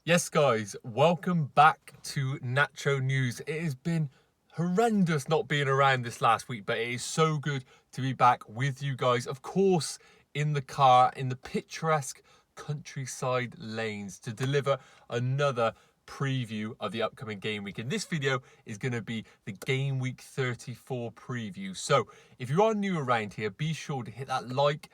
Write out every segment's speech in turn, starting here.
Yes, guys, welcome back to Nacho News. It has been horrendous not being around this last week, but it is so good to be back with you guys. Of course, in the car, in the picturesque countryside lanes to deliver another preview of the upcoming game week. And this video is going to be the game week 34 preview. So if you are new around here, be sure to hit that like,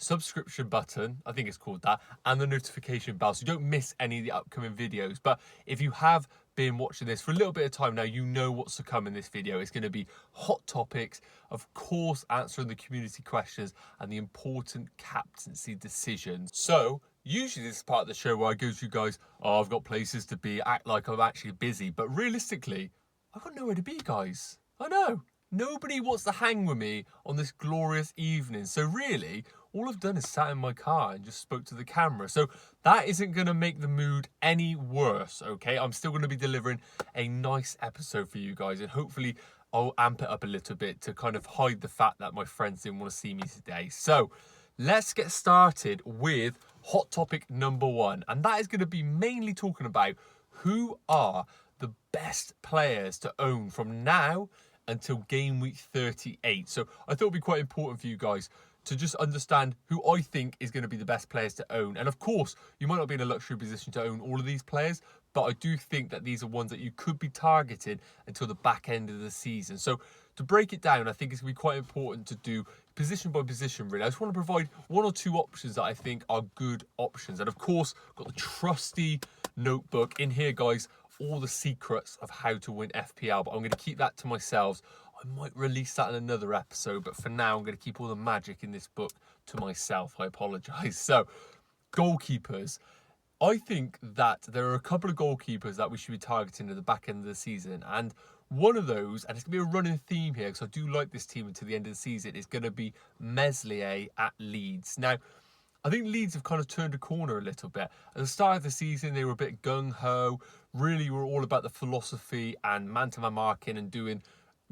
subscription button, I think it's called that, and the notification bell so you don't miss any of the upcoming videos. But if you have been watching this for a little bit of time now, you know what's to come in this video. It's going to be hot topics, of course, answering the community questions and the important captaincy decisions. So usually this is part of the show where I go to you guys, oh, I've got places to be, act like I'm actually busy, but realistically, I've got nowhere to be, guys. I know. Nobody wants to hang with me on this glorious evening. So really, all I've done is sat in my car and just spoke to the camera. So that isn't going to make the mood any worse, okay? I'm still going to be delivering a nice episode for you guys. And hopefully I'll amp it up a little bit to kind of hide the fact that my friends didn't want to see me today. So let's get started with hot topic number one. And that is going to be mainly talking about who are the best players to own from now until game week 38. So I thought it'd be quite important for you guys to just understand who I think is going to be the best players to own. And of course, you might not be in a luxury position to own all of these players, but I do think that these are ones that you could be targeting until the back end of the season. So to break it down, I think it's going to be quite important to do position by position, really. I just want to provide one or two options that I think are good options. And of course, got the trusty notebook in here, guys, all the secrets of how to win FPL, but I'm going to keep that to myself. I might release that in another episode, but for now I'm going to keep all the magic in this book to myself. I apologise. So, goalkeepers. I think that there are a couple of goalkeepers that we should be targeting at the back end of the season, and one of those, and it's going to be a running theme here because I do like this team until the end of the season, is going to be Meslier at Leeds. Now, I think Leeds have kind of turned a corner a little bit. At the start of the season, they were a bit gung-ho, really were all about the philosophy and man-to-man marking and doing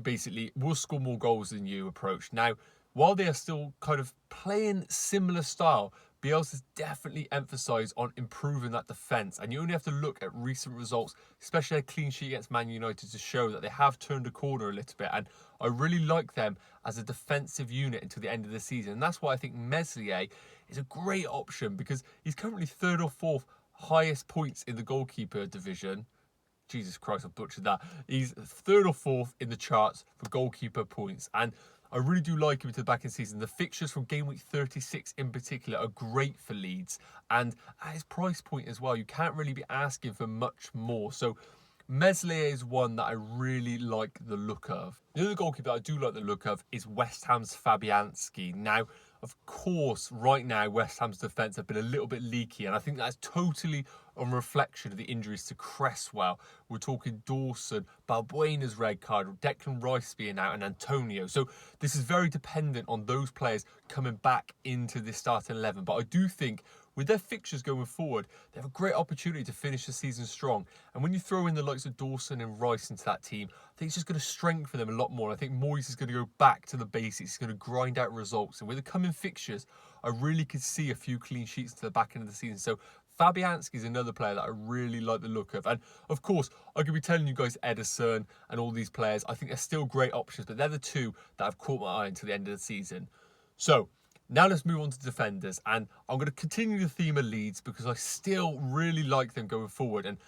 basically, we'll score more goals than you approach. Now, while they are still kind of playing similar style, Bielsa's definitely emphasised on improving that defence. And you only have to look at recent results, especially a clean sheet against Man United, to show that they have turned a corner a little bit. And I really like them as a defensive unit until the end of the season. And that's why I think Meslier is a great option, because he's currently third or fourth highest points in the goalkeeper division. Jesus Christ, I butchered that. He's third or fourth in the charts for goalkeeper points. And I really do like him to the back end season. The fixtures from game week 36 in particular are great for Leeds. And at his price point as well, you can't really be asking for much more. So Meslier is one that I really like the look of. The other goalkeeper that I do like the look of is West Ham's Fabianski. Now, of course, right now, West Ham's defence have been a little bit leaky, and I think that's totally on reflection of the injuries to Cresswell. We're talking Dawson, Balbuena's red card, Declan Rice being out, and Antonio. So this is very dependent on those players coming back into the starting 11. But I do think with their fixtures going forward, they have a great opportunity to finish the season strong. And when you throw in the likes of Dawson and Rice into that team, I think it's just going to strengthen them a lot more. I think Moyes is going to go back to the basics. He's going to grind out results. And with the coming fixtures, I really could see a few clean sheets to the back end of the season. So Fabianski is another player that I really like the look of. And of course, I could be telling you guys Ederson and all these players. I think they're still great options, but they're the two that have caught my eye until the end of the season. So now let's move on to defenders, and I'm going to continue the theme of Leeds because I still really like them going forward. And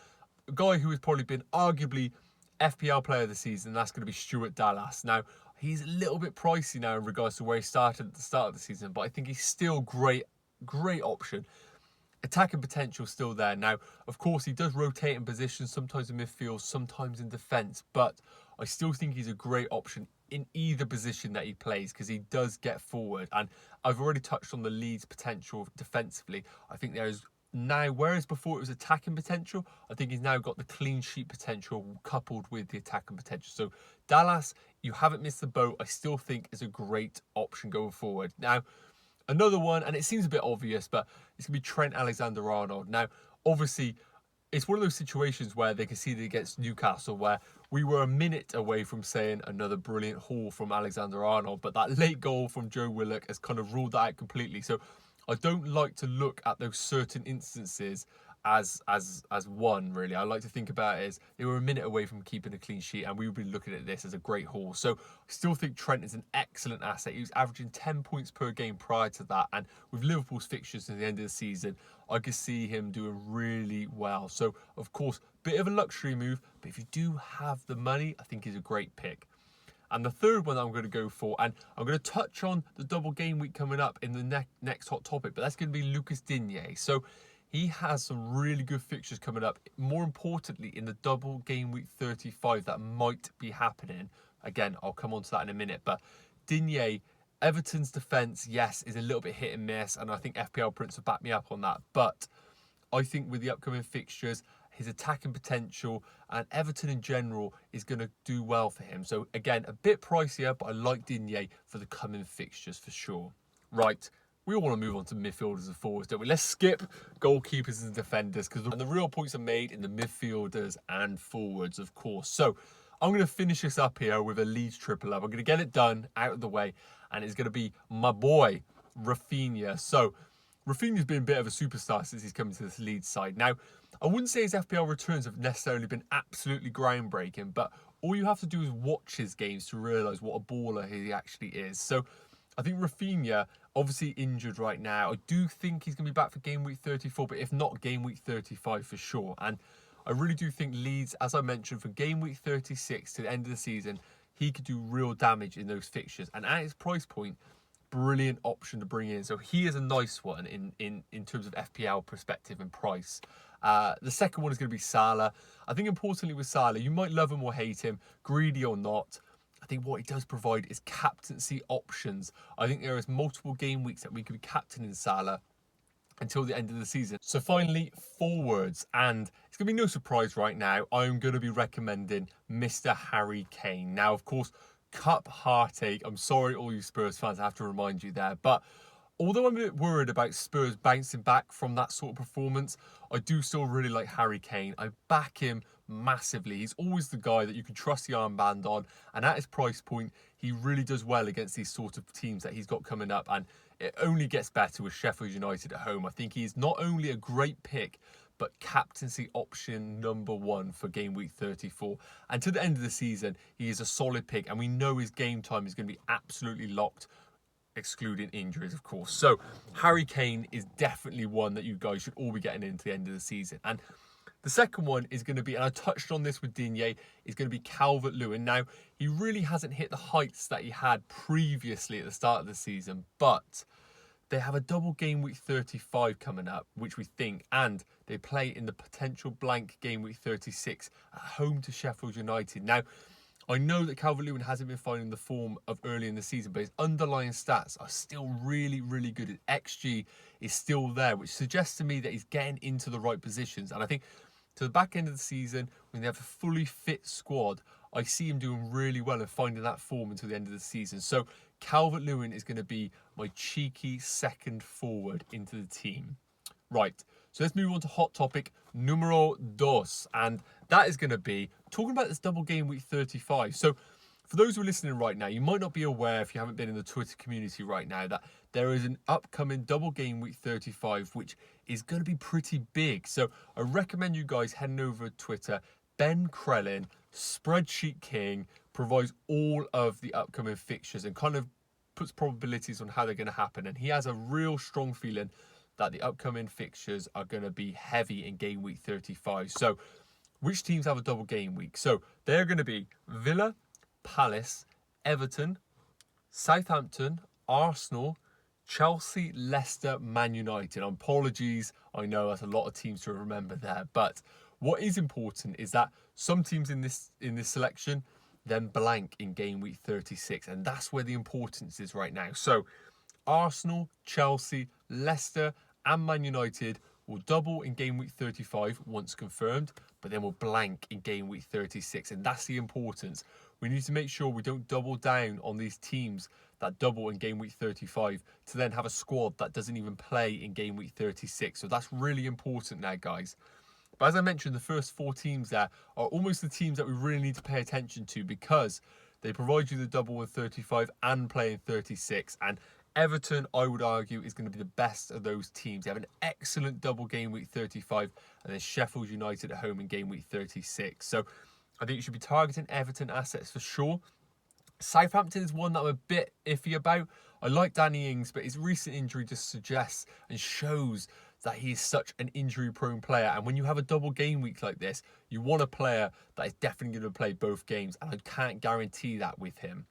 a guy who has probably been arguably FPL player of the season, that's going to be Stuart Dallas. Now, he's a little bit pricey now in regards to where he started at the start of the season, but I think he's still great option. Attacking potential still there. Now, of course, he does rotate in positions, sometimes in midfield, sometimes in defence, but I still think he's a great option in either position that he plays because he does get forward. And I've already touched on the Leeds potential defensively. I think there is now, whereas before it was attacking potential, I think he's now got the clean sheet potential coupled with the attacking potential. So Dallas, you haven't missed the boat. I still think is a great option going forward. Now, another one, and it seems a bit obvious, but it's going to be Trent Alexander-Arnold. Now, obviously, it's one of those situations where they conceded against Newcastle where we were a minute away from saying another brilliant haul from Alexander-Arnold, but that late goal from Joe Willock has kind of ruled that out completely. So I don't like to look at those certain instances as one, really. I like to think about it as they were a minute away from keeping a clean sheet, and we would be looking at this as a great haul. So I still think Trent is an excellent asset. He was averaging 10 points per game prior to that, and with Liverpool's fixtures at the end of the season, I could see him doing really well. So of course, bit of a luxury move, but if you do have the money, I think he's a great pick. And the third one that I'm going to go for, and I'm going to touch on the double game week coming up in the next hot topic, but that's going to be Lucas Digne. So he has some really good fixtures coming up. More importantly, in the double game week 35 that might be happening. Again, I'll come on to that in a minute. But Digne, Everton's defence, yes, is a little bit hit and miss, and I think FPL Prince will back me up on that. But I think with the upcoming fixtures, his attacking potential and Everton in general is going to do well for him. So again, a bit pricier, but I like Digne for the coming fixtures for sure. Right, we all want to move on to midfielders and forwards, don't we? Let's skip goalkeepers and defenders, because the real points are made in the midfielders and forwards, of course. So I'm going to finish this up here with a Leeds triple up. I'm going to get it done, out of the way, and it's going to be my boy, Rafinha. So Rafinha's been a bit of a superstar since he's come to this Leeds side. Now, I wouldn't say his FPL returns have necessarily been absolutely groundbreaking, but all you have to do is watch his games to realise what a baller he actually is. So I think Rafinha, obviously injured right now, I do think he's going to be back for game week 34, but if not, game week 35 for sure. And I really do think Leeds, as I mentioned, from game week 36 to the end of the season, he could do real damage in those fixtures. And at his price point, brilliant option to bring in. So he is a nice one in terms of FPL perspective and price. The second one is going to be Salah. I think importantly with Salah, you might love him or hate him, greedy or not. I think what he does provide is captaincy options. I think there is multiple game weeks that we could be captaining Salah until the end of the season. So finally, forwards. And it's going to be no surprise right now, I'm going to be recommending Mr. Harry Kane. Now, of course, Cup heartache. I'm sorry, all you Spurs fans, I have to remind you there. But although I'm a bit worried about Spurs bouncing back from that sort of performance, I do still really like Harry Kane. I back him massively. He's always the guy that you can trust the armband on. And at his price point, he really does well against these sort of teams that he's got coming up. And it only gets better with Sheffield United at home. I think he's not only a great pick, but captaincy option number one for game week 34. And to the end of the season, he is a solid pick. And we know his game time is going to be absolutely locked, excluding injuries, of course. So Harry Kane is definitely one that you guys should all be getting into the end of the season. And the second one is going to be, and I touched on this with Digne, is going to be Calvert-Lewin. Now, he really hasn't hit the heights that he had previously at the start of the season, but they have a double game week 35 coming up, which we think, and they play in the potential blank game week 36 at home to Sheffield United. Now, I know that Calvert-Lewin hasn't been finding the form of early in the season, but his underlying stats are still really, really good. His XG is still there, which suggests to me that he's getting into the right positions. And I think to the back end of the season, when they have a fully fit squad, I see him doing really well and finding that form until the end of the season. So Calvert-Lewin is going to be my cheeky second forward into the team. Right, so let's move on to hot topic numero dos. And that is going to be talking about this double game week 35. So for those who are listening right now, you might not be aware, if you haven't been in the Twitter community right now, that there is an upcoming double game week 35, which is going to be pretty big. So I recommend you guys heading over to Twitter. Ben Crellin, Spreadsheet King, provides all of the upcoming fixtures and kind of puts probabilities on how they're going to happen. And he has a real strong feeling that the upcoming fixtures are going to be heavy in game week 35. So which teams have a double game week? So they're going to be Villa, Palace, Everton, Southampton, Arsenal, Chelsea, Leicester, Man United. Apologies, I know that's a lot of teams to remember there, but what is important is that some teams in this selection then blank in game week 36, and that's where the importance is right now. So Arsenal, Chelsea, Leicester and Man United will double in game week 35 once confirmed, but then will blank in game week 36, and that's the importance. We need to make sure we don't double down on these teams that double in game week 35 to then have a squad that doesn't even play in game week 36. So that's really important now, guys. But as I mentioned, the first four teams there are almost the teams that we really need to pay attention to, because they provide you the double in 35 and play in 36. And Everton, I would argue, is going to be the best of those teams. They have an excellent double game week 35, and then Sheffield United at home in game week 36. So I think you should be targeting Everton assets for sure. Southampton is one that I'm a bit iffy about. I like Danny Ings, but his recent injury just suggests and shows that he is such an injury-prone player. And when you have a double game week like this, you want a player that is definitely going to play both games, and I can't guarantee that with him.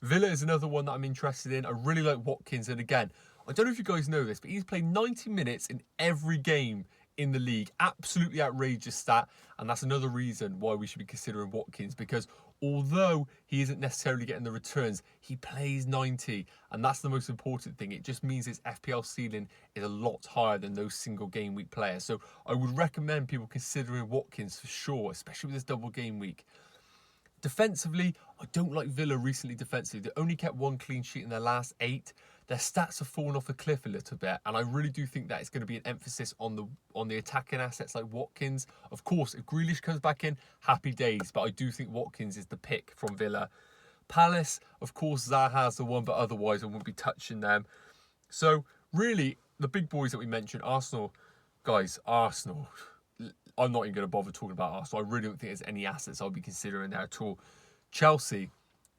Villa is another one that I'm interested in. I really like Watkins, and again, I don't know if you guys know this, but he's played 90 minutes in every game in the league. Absolutely outrageous stat, and that's another reason why we should be considering Watkins, because although he isn't necessarily getting the returns, he plays 90, and that's the most important thing. It just means his FPL ceiling is a lot higher than those single game week players. So I would recommend people considering Watkins for sure, especially with this double game week. Defensively, I don't like Villa recently defensively. They only kept 1 clean sheet in their last 8. Their stats have fallen off a cliff a little bit, and I really do think that it's going to be an emphasis on the attacking assets like Watkins. Of course, if Grealish comes back in, happy days, but I do think Watkins is the pick from Villa. Palace, of course, Zaha's the one, but otherwise I wouldn't be touching them. So really, the big boys that we mentioned, Arsenal, guys, Arsenal. I'm not even going to bother talking about Arsenal. I really don't think there's any assets I'll be considering there at all. Chelsea,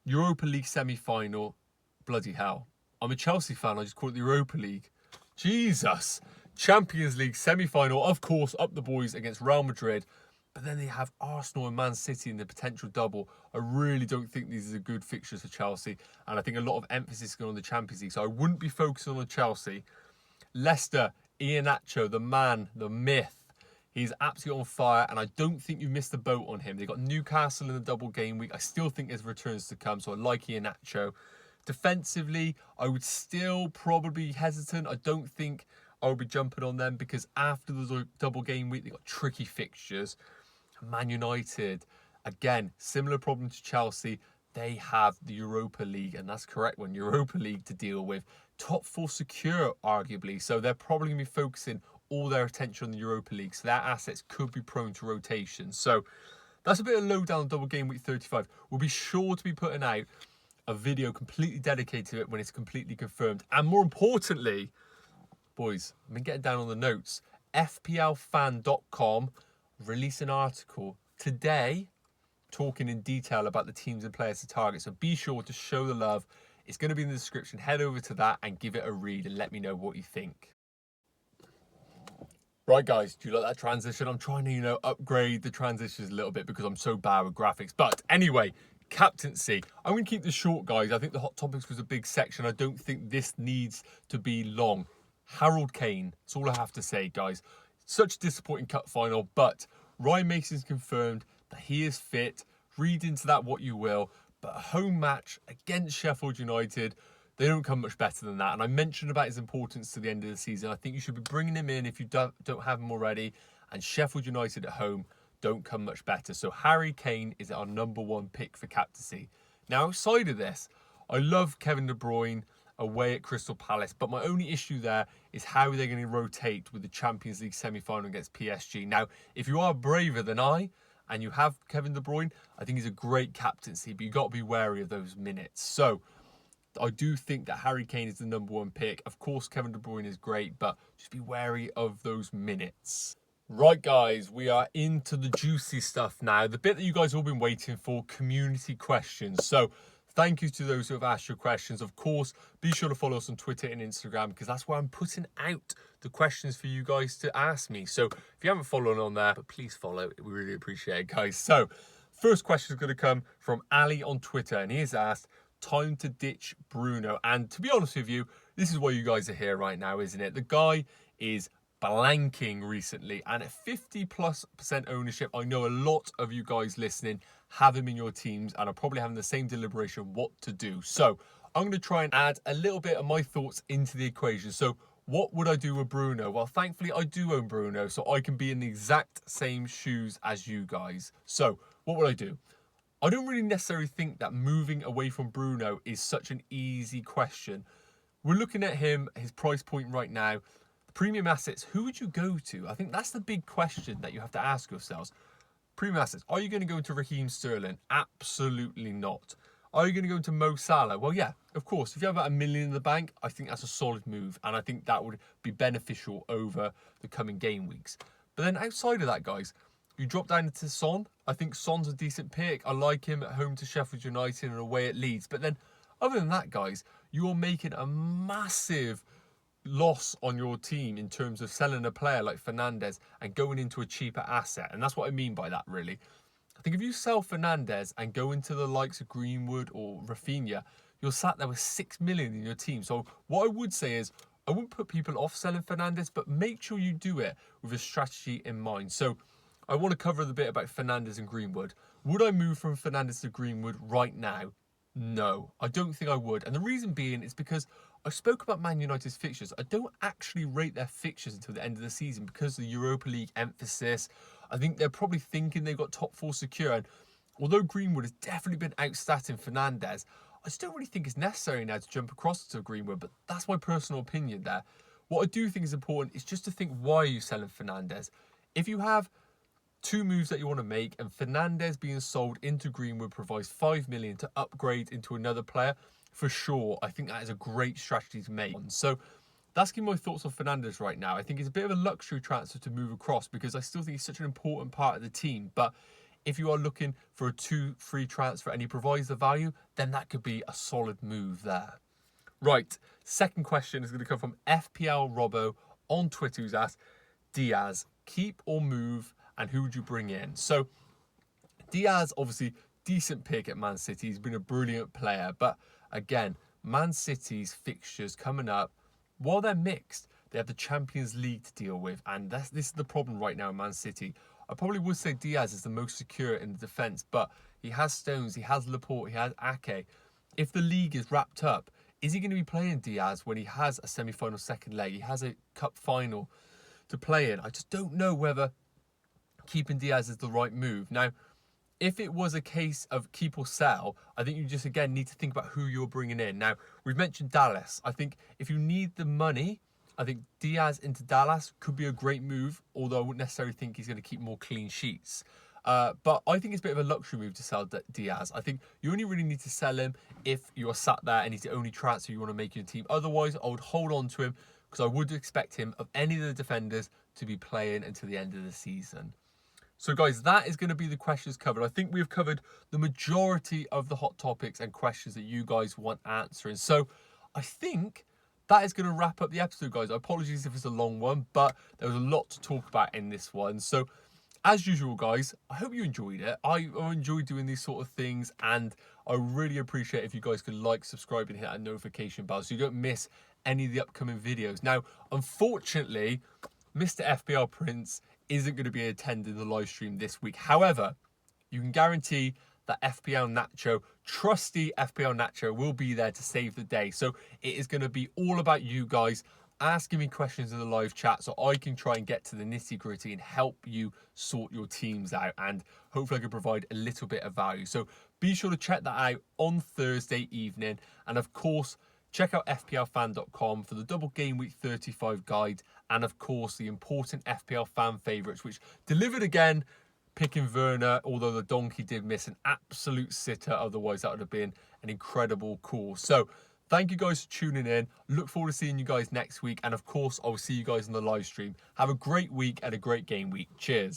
Europa League semi-final, bloody hell. I'm a Chelsea fan, I just call it the Europa League. Jesus. Champions League semi-final, of course, up the boys against Real Madrid. But then they have Arsenal and Man City in the potential double. I really don't think these are good fixtures for Chelsea. And I think a lot of emphasis is going on the Champions League. So I wouldn't be focusing on Chelsea. Leicester, Nacho, the man, the myth. He's absolutely on fire, and I don't think you've missed the boat on him. They've got Newcastle in the double game week. I still think there's returns to come, so I like Nacho. Defensively, I would still probably be hesitant. I don't think I would be jumping on them because after the double game week, they've got tricky fixtures. Man United, again, similar problem to Chelsea. They have the Europa League, and that's correct one, Europa League to deal with. Top 4 secure, arguably, so they're probably going to be focusing all their attention on the Europa League, so their assets could be prone to rotation. So that's a bit of lowdown on double game week 35. We'll be sure to be putting out a video completely dedicated to it when it's completely confirmed. And more importantly, boys, I've been getting down on the notes. FPLfan.com released an article today talking in detail about the teams and players to target. So be sure to show the love. It's going to be in the description. Head over to that and give it a read and let me know what you think. Right, guys, do you like that transition? I'm trying to, upgrade the transitions a little bit because I'm so bad with graphics. But anyway, captaincy. I'm going to keep this short, guys. I think the hot topics was a big section. I don't think this needs to be long. Harold Kane. That's all I have to say, guys. Such a disappointing cup final, but Ryan Mason's confirmed that he is fit. Read into that what you will. But a home match against Sheffield United, they don't come much better than that. And I mentioned about his importance to the end of the season. I think you should be bringing him in if you don't have him already. And Sheffield United at home don't come much better. So Harry Kane is our #1 pick for captaincy. Now, outside of this, I love Kevin De Bruyne away at Crystal Palace. But my only issue there is how they're going to rotate with the Champions League semi-final against PSG. Now, if you are braver than I, and you have Kevin De Bruyne, I think he's a great captaincy. But you've got to be wary of those minutes. So I do think that Harry Kane is the #1 pick. Of course, Kevin De Bruyne is great, but just be wary of those minutes. Right, guys, we are into the juicy stuff now. The bit that you guys have all been waiting for, community questions. So thank you to those who have asked your questions. Of course, be sure to follow us on Twitter and Instagram because that's where I'm putting out the questions for you guys to ask me. So if you haven't followed on there, but please follow. We really appreciate it, guys. So first question is going to come from Ali on Twitter, and he has asked, time to ditch Bruno. And to be honest with you, this is why you guys are here right now, isn't it? The guy is blanking recently, and at 50+% ownership, I know a lot of you guys listening have him in your teams and are probably having the same deliberation what to do. So I'm going to try and add a little bit of my thoughts into the equation. So what would I do with Bruno? Well, thankfully I do own Bruno, so I can be in the exact same shoes as you guys. So what would I do? I don't really necessarily think that moving away from Bruno is such an easy question. We're looking at him, his price point right now. Premium assets, who would you go to? I think that's the big question that you have to ask yourselves. Premium assets, are you going to go into Raheem Sterling? Absolutely not. Are you going to go into Mo Salah? Well, yeah, of course. If you have about $1 million in the bank, I think that's a solid move. And I think that would be beneficial over the coming game weeks. But then outside of that, guys, you drop down into Son. I think Son's a decent pick. I like him at home to Sheffield United and away at Leeds. But then other than that, guys, you're making a massive loss on your team in terms of selling a player like Fernandes and going into a cheaper asset. And that's what I mean by that, really. I think if you sell Fernandes and go into the likes of Greenwood or Rafinha, you're sat there with 6 million in your team. So what I would say is, I wouldn't put people off selling Fernandes, but make sure you do it with a strategy in mind. So I want to cover the bit about Fernandes and Greenwood. Would I move from Fernandes to Greenwood right now? No, I don't think I would. And the reason being is because I spoke about Man United's fixtures. I don't actually rate their fixtures until the end of the season because of the Europa League emphasis. I think they're probably thinking they've got top 4 secure. And although Greenwood has definitely been outstatting Fernandes, I still really think it's necessary now to jump across to Greenwood. But that's my personal opinion there. What I do think is important is just to think, why are you selling Fernandes? If you have 2 moves that you want to make, and Fernandes being sold into Greenwood provides 5 million to upgrade into another player, for sure, I think that is a great strategy to make. So that's my thoughts on Fernandes right now. I think it's a bit of a luxury transfer to move across because I still think he's such an important part of the team. But if you are looking for a 2 free transfer and he provides the value, then that could be a solid move there. Right, second question is going to come from FPL Robbo on Twitter, who's asked, Diaz, keep or move, and who would you bring in? So Diaz, obviously, decent pick at Man City. He's been a brilliant player. But again, Man City's fixtures coming up, while they're mixed, they have the Champions League to deal with. And this is the problem right now in Man City. I probably would say Diaz is the most secure in the defence, but he has Stones, he has Laporte, he has Ake. If the league is wrapped up, is he going to be playing Diaz when he has a semi-final second leg? He has a cup final to play in. I just don't know whether keeping Diaz is the right move. Now, if it was a case of keep or sell, I think you just, again, need to think about who you're bringing in. Now, we've mentioned Dallas. I think if you need the money, I think Diaz into Dallas could be a great move, although I wouldn't necessarily think he's going to keep more clean sheets. But I think it's a bit of a luxury move to sell Diaz. I think you only really need to sell him if you're sat there and he's the only transfer you want to make in your team. Otherwise, I would hold on to him because I would expect him, of any of the defenders, to be playing until the end of the season. So guys, that is going to be the questions covered. I think we've covered the majority of the hot topics and questions that you guys want answering. So I think that is going to wrap up the episode, guys. Apologies if it's a long one, but there was a lot to talk about in this one. So as usual, guys, I hope you enjoyed it. I enjoy doing these sort of things, and I really appreciate if you guys could like, subscribe, and hit that notification bell so you don't miss any of the upcoming videos. Now, unfortunately, Mr. FPL Prince isn't going to be attending the live stream this week. However, you can guarantee that FPL Nacho, trusty FPL Nacho, will be there to save the day. So it is going to be all about you guys asking me questions in the live chat so I can try and get to the nitty gritty and help you sort your teams out. And hopefully I can provide a little bit of value. So be sure to check that out on Thursday evening. And of course, check out FPLfan.com for the double game week 35 guide. And of course, the important FPL fan favourites, which delivered again, picking Werner, although the donkey did miss an absolute sitter. Otherwise, that would have been an incredible call. So thank you guys for tuning in. Look forward to seeing you guys next week. And of course, I'll see you guys on the live stream. Have a great week and a great game week. Cheers.